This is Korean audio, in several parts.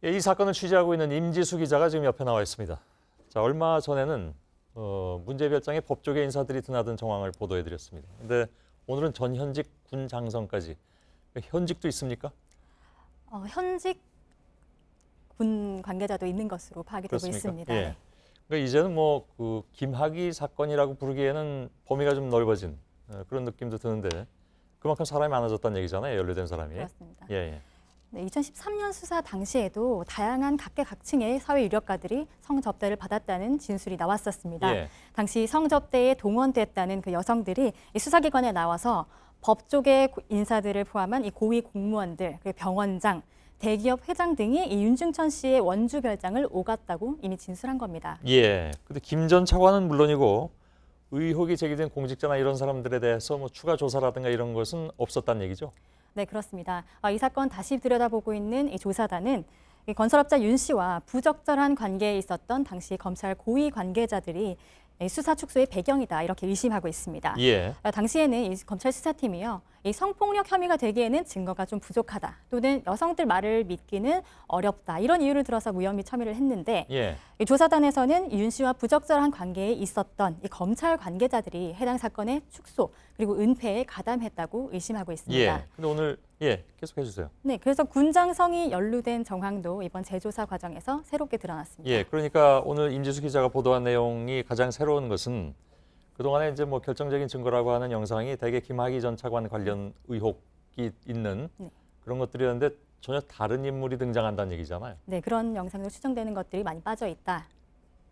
예, 이 사건을 취재하고 있는 임지수 기자가 지금 옆에 나와 있습니다. 자, 얼마 전에는 문제별장에 법조계 인사들이 드나든 정황을 보도해드렸습니다. 근데 오늘은 전현직 군 장성까지. 현직도 있습니까? 현직 군 관계자도 있는 것으로 파악이 되고 그렇습니까? 있습니다. 예. 네. 그러니까 이제는 뭐 그 김학의 사건이라고 부르기에는 범위가 좀 넓어진 그런 느낌도 드는데 그만큼 사람이 많아졌다는 얘기잖아요. 연루된 사람이. 그렇습니다. 예, 예. 네, 2013년 수사 당시에도 다양한 각계각층의 사회 유력가들이 성접대를 받았다는 진술이 나왔었습니다. 예. 당시 성접대에 동원됐다는 그 여성들이 이 수사기관에 나와서 법조계 인사들을 포함한 이 고위 공무원들, 그리고 병원장, 대기업 회장 등이 이 윤중천 씨의 원주 별장을 오갔다고 이미 진술한 겁니다. 예. 근데 김 전 차관은 물론이고 의혹이 제기된 공직자나 이런 사람들에 대해서 뭐 추가 조사라든가 이런 것은 없었다는 얘기죠. 네, 그렇습니다. 이 사건 다시 들여다보고 있는 이 조사단은 이 건설업자 윤 씨와 부적절한 관계에 있었던 당시 검찰 고위 관계자들이 이 수사 축소의 배경이다 이렇게 의심하고 있습니다. 예. 당시에는 이 검찰 수사팀이요, 이 성폭력 혐의가 되기에는 증거가 좀 부족하다, 또는 여성들 말을 믿기는 어렵다 이런 이유를 들어서 무혐의 처리를 했는데 예. 이 조사단에서는 윤 씨와 부적절한 관계에 있었던 이 검찰 관계자들이 해당 사건의 축소 그리고 은폐에 가담했다고 의심하고 있습니다. 예. 근데 오늘 계속해 주세요. 네, 그래서 군장성이 연루된 정황도 이번 재조사 과정에서 새롭게 드러났습니다. 예. 그러니까 오늘 임지수 기자가 보도한 내용이 가장 새로운 것은 그동안에 이제 뭐 결정적인 증거라고 하는 영상이 대개 김학의 전 차관 관련 의혹이 있는 그런 것들이었는데 전혀 다른 인물이 등장한다는 얘기잖아요. 네, 그런 영상으로 추정되는 것들이 많이 빠져 있다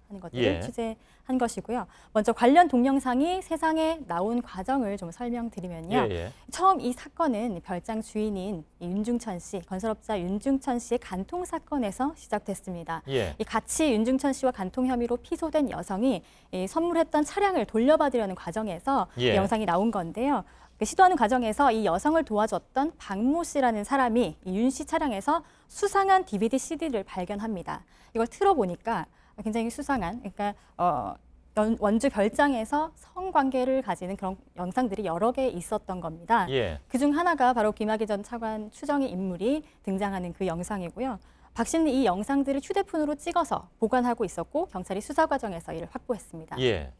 하는 것들을 예. 취재한 것이고요. 먼저 관련 동영상이 세상에 나온 과정을 좀 설명드리면요. 예. 처음 이 사건은 별장 주인인 이 윤중천 씨, 건설업자 윤중천 씨의 간통 사건에서 시작됐습니다. 예. 이 같이 윤중천 씨와 간통 혐의로 피소된 여성이 이 선물했던 차량을 돌려받으려는 과정에서 예. 이 영상이 나온 건데요. 그 시도하는 과정에서 이 여성을 도와줬던 박모 씨라는 사람이 이 윤 씨 차량에서 수상한 DVD, CD를 발견합니다. 이걸 틀어보니까 굉장히 수상한, 그러니까 원주 별장에서 성관계를 가지는 그런 영상들이 여러 개 있었던 겁니다. 예. 그중 하나가 바로 김학의 전 차관 추정의 인물이 등장하는 그 영상이고요. 박 씨는 이 영상들을 휴대폰으로 찍어서 보관하고 있었고 경찰이 수사 과정에서 이를 확보했습니다. 예.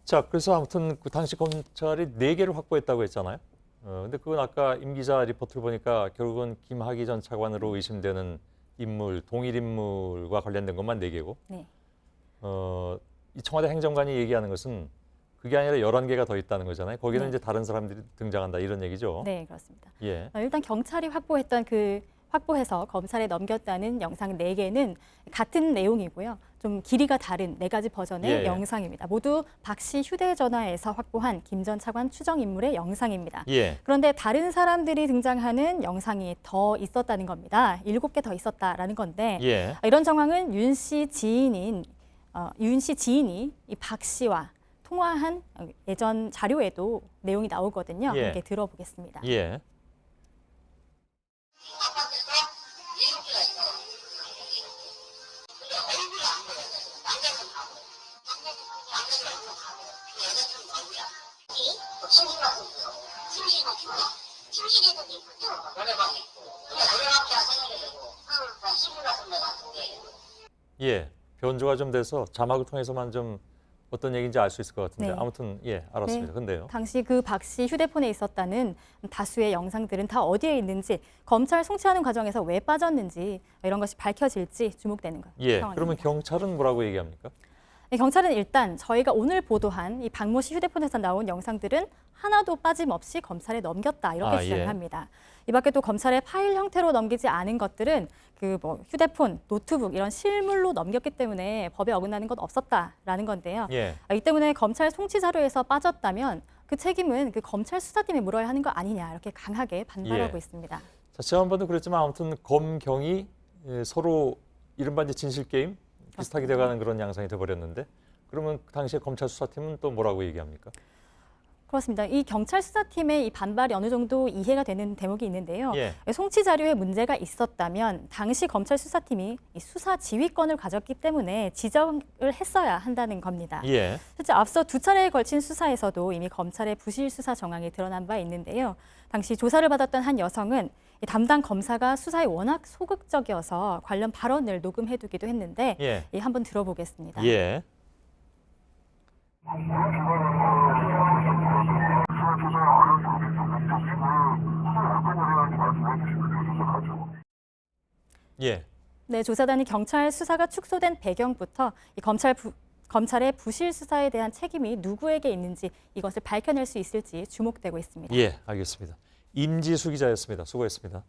자, 그래서 아무튼 그 당시 검찰이 4개를 확보했다고 했잖아요. 근데 그건 아까 임 기자 리포트를 보니까 결국은 김학의 전 차관으로 의심되는 인물, 동일 인물과 관련된 것만 4개고. 네. 이 청와대 행정관이 얘기하는 것은 그게 아니라 11개가 더 있다는 거잖아요. 거기는 네. 이제 다른 사람들이 등장한다 이런 얘기죠. 네, 그렇습니다. 예. 일단 경찰이 확보해서 검찰에 넘겼다는 영상 4개는 같은 내용이고요. 좀 길이가 다른 4가지 버전의 예. 영상입니다. 모두 박 씨 휴대전화에서 확보한 김 전 차관 추정 인물의 영상입니다. 예. 그런데 다른 사람들이 등장하는 영상이 더 있었다는 겁니다. 7개 더 있었다라는 건데 예. 이런 정황은 윤 씨 지인이 이 박 씨와 통화한 예전 자료에도 내용이 나오거든요. 예. 함께 들어보겠습니다. 예. 예. 변조가 좀 돼서 자막을 통해서만 좀 어떤 얘기인지 알 수 있을 것 같은데 네. 아무튼 알았습니다. 네. 근데요. 당시 그 박 씨 휴대폰에 있었다는 다수의 영상들은 다 어디에 있는지, 검찰 송치하는 과정에서 왜 빠졌는지 이런 것이 밝혀질지 주목되는 것 예. 상황입니다. 그러면 경찰은 뭐라고 얘기합니까? 네, 경찰은 일단 저희가 오늘 보도한 이 박모 씨 휴대폰에서 나온 영상들은 하나도 빠짐없이 검찰에 넘겼다 이렇게 주장을 합니다. 이 밖에 또 검찰에 파일 형태로 넘기지 않은 것들은 그 휴대폰, 노트북 이런 실물로 넘겼기 때문에 법에 어긋나는 건 없었다라는 건데요. 예. 이 때문에 검찰 송치 자료에서 빠졌다면 그 책임은 그 검찰 수사팀에 물어야 하는 거 아니냐 이렇게 강하게 반발하고 있습니다. 자, 지난번도 그랬지만 아무튼 검경이 서로 이른바 이제 진실 게임 비슷하게 돼가는 그런 양상이 돼버렸는데 그러면 그 당시에 검찰 수사팀은 또 뭐라고 얘기합니까? 그렇습니다. 이 경찰 수사팀의 이 반발이 어느 정도 이해가 되는 대목이 있는데요. 예. 송치 자료에 문제가 있었다면 당시 검찰 수사팀이 이 수사 지휘권을 가졌기 때문에 지적을 했어야 한다는 겁니다. 예. 실제 앞서 두 차례에 걸친 수사에서도 이미 검찰의 부실 수사 정황이 드러난 바 있는데요. 당시 조사를 받았던 한 여성은 이 담당 검사가 수사에 워낙 소극적이어서 관련 발언을 녹음해두기도 했는데 예. 한번 들어보겠습니다. 예. 예. 네, 조사단이 경찰 수사가 축소된 배경부터 이 검찰의 부실 수사에 대한 책임이 누구에게 있는지 이것을 밝혀낼 수 있을지 주목되고 있습니다. 예, 알겠습니다. 임지수 기자였습니다. 수고했습니다.